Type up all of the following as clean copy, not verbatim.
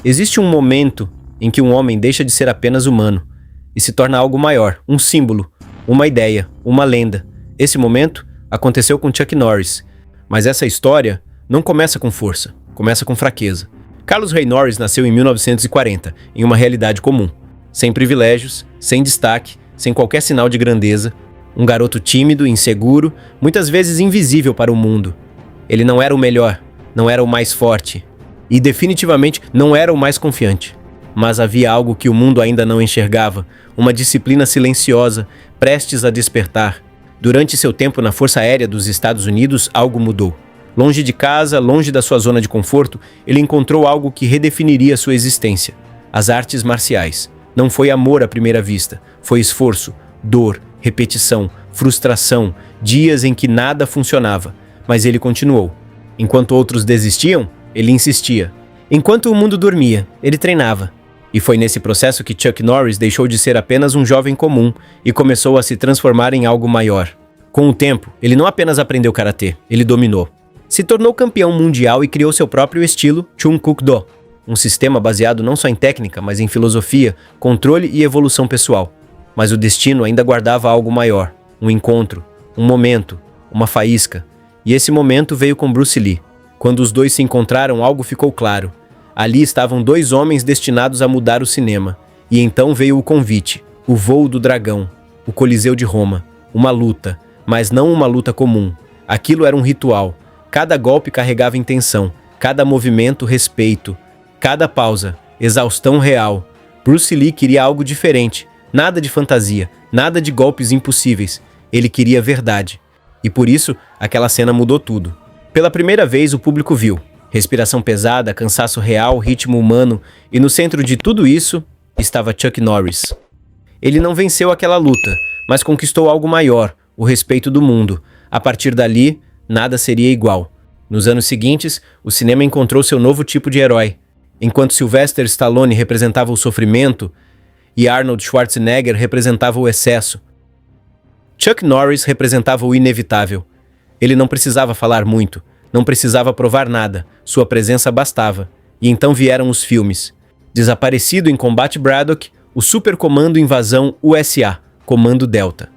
Existe um momento em que um homem deixa de ser apenas humano e se torna algo maior, um símbolo, uma ideia, uma lenda. Esse momento aconteceu com Chuck Norris, mas essa história não começa com força, começa com fraqueza. Carlos Ray Norris nasceu em 1940, em uma realidade comum, sem privilégios, sem destaque, sem qualquer sinal de grandeza, um garoto tímido, inseguro, muitas vezes invisível para o mundo. Ele não era o melhor, não era o mais forte e definitivamente não era o mais confiante. Mas havia algo que o mundo ainda não enxergava, uma disciplina silenciosa, prestes a despertar. Durante seu tempo na Força Aérea dos Estados Unidos, algo mudou. Longe de casa, longe da sua zona de conforto, ele encontrou algo que redefiniria sua existência. As artes marciais. Não foi amor à primeira vista, foi esforço, dor, repetição, frustração, dias em que nada funcionava. Mas ele continuou. Enquanto outros desistiam, ele insistia. Enquanto o mundo dormia, ele treinava. E foi nesse processo que Chuck Norris deixou de ser apenas um jovem comum e começou a se transformar em algo maior. Com o tempo, ele não apenas aprendeu karatê, ele dominou. Se tornou campeão mundial e criou seu próprio estilo Chung Kuk Do, um sistema baseado não só em técnica, mas em filosofia, controle e evolução pessoal. Mas o destino ainda guardava algo maior, um encontro, um momento, uma faísca. E esse momento veio com Bruce Lee. Quando os dois se encontraram, algo ficou claro. Ali estavam dois homens destinados a mudar o cinema. E então veio o convite, o voo do dragão, o Coliseu de Roma, uma luta, mas não uma luta comum. Aquilo era um ritual. Cada golpe carregava intenção, cada movimento respeito, cada pausa, exaustão real. Bruce Lee queria algo diferente, nada de fantasia, nada de golpes impossíveis. Ele queria verdade. E por isso, aquela cena mudou tudo. Pela primeira vez, o público viu. Respiração pesada, cansaço real, ritmo humano, e no centro de tudo isso estava Chuck Norris. Ele não venceu aquela luta, mas conquistou algo maior, o respeito do mundo. A partir dali, nada seria igual. Nos anos seguintes, o cinema encontrou seu novo tipo de herói. Enquanto Sylvester Stallone representava o sofrimento e Arnold Schwarzenegger representava o excesso, Chuck Norris representava o inevitável. Ele não precisava falar muito, não precisava provar nada, sua presença bastava. E então vieram os filmes. Desaparecido em Combate Braddock, o Super Comando Invasão USA, Comando Delta.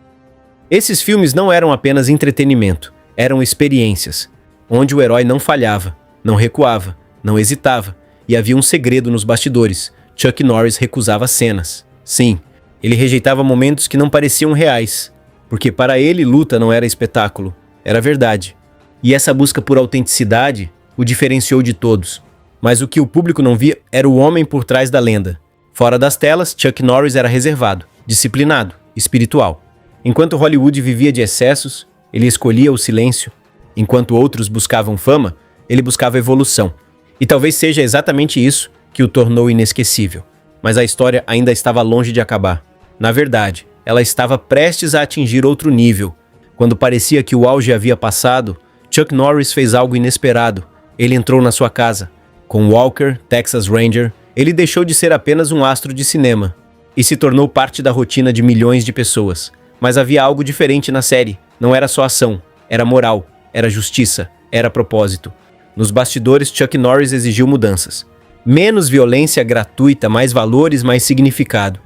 Esses filmes não eram apenas entretenimento, eram experiências, onde o herói não falhava, não recuava, não hesitava, e havia um segredo nos bastidores. Chuck Norris recusava cenas. Sim, ele rejeitava momentos que não pareciam reais, porque para ele luta não era espetáculo, era verdade. E essa busca por autenticidade o diferenciou de todos. Mas o que o público não via era o homem por trás da lenda. Fora das telas, Chuck Norris era reservado, disciplinado, espiritual. Enquanto Hollywood vivia de excessos, ele escolhia o silêncio. Enquanto outros buscavam fama, ele buscava evolução. E talvez seja exatamente isso que o tornou inesquecível. Mas a história ainda estava longe de acabar. Na verdade, ela estava prestes a atingir outro nível. Quando parecia que o auge havia passado, Chuck Norris fez algo inesperado. Ele entrou na sua casa. Com Walker, Texas Ranger, ele deixou de ser apenas um astro de cinema e se tornou parte da rotina de milhões de pessoas. Mas havia algo diferente na série. Não era só ação, era moral, era justiça, era propósito. Nos bastidores, Chuck Norris exigiu mudanças. Menos violência gratuita, mais valores, mais significado.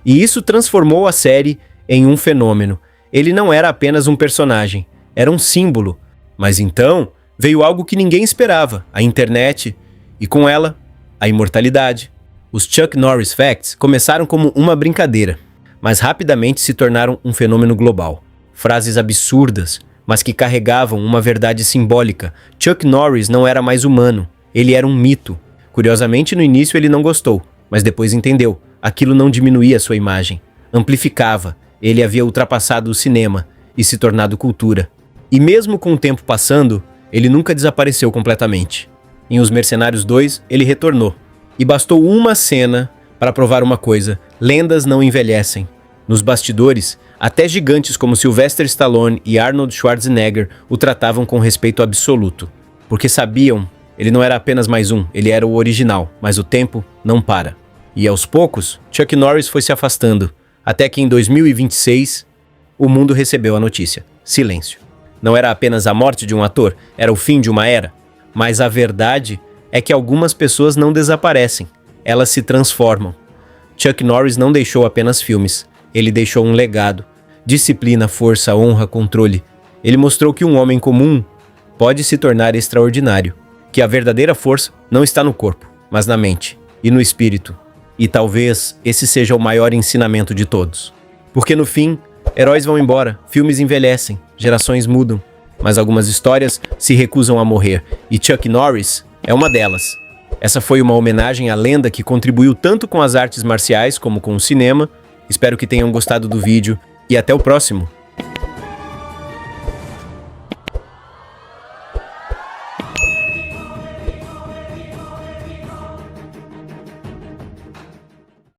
E isso transformou a série em um fenômeno. Ele não era apenas um personagem, era um símbolo. Mas então, veio algo que ninguém esperava, a internet, e com ela, a imortalidade. Os Chuck Norris Facts começaram como uma brincadeira, mas rapidamente se tornaram um fenômeno global. Frases absurdas, mas que carregavam uma verdade simbólica. Chuck Norris não era mais humano, ele era um mito. Curiosamente, no início ele não gostou, mas depois entendeu. Aquilo não diminuía sua imagem, amplificava. Ele havia ultrapassado o cinema e se tornado cultura. E mesmo com o tempo passando, ele nunca desapareceu completamente. Em Os Mercenários 2, ele retornou. E bastou uma cena para provar uma coisa: lendas não envelhecem. Nos bastidores, até gigantes como Sylvester Stallone e Arnold Schwarzenegger o tratavam com respeito absoluto. Porque sabiam, ele não era apenas mais um, ele era o original, mas o tempo não para. E aos poucos, Chuck Norris foi se afastando, até que em 2026, o mundo recebeu a notícia: silêncio. Não era apenas a morte de um ator, era o fim de uma era. Mas a verdade é que algumas pessoas não desaparecem, elas se transformam. Chuck Norris não deixou apenas filmes, ele deixou um legado. Disciplina, força, honra, controle. Ele mostrou que um homem comum pode se tornar extraordinário, que a verdadeira força não está no corpo, mas na mente e no espírito. E talvez esse seja o maior ensinamento de todos. Porque no fim, heróis vão embora, filmes envelhecem, gerações mudam, mas algumas histórias se recusam a morrer, e Chuck Norris é uma delas. Essa foi uma homenagem à lenda que contribuiu tanto com as artes marciais como com o cinema. Espero que tenham gostado do vídeo e até o próximo!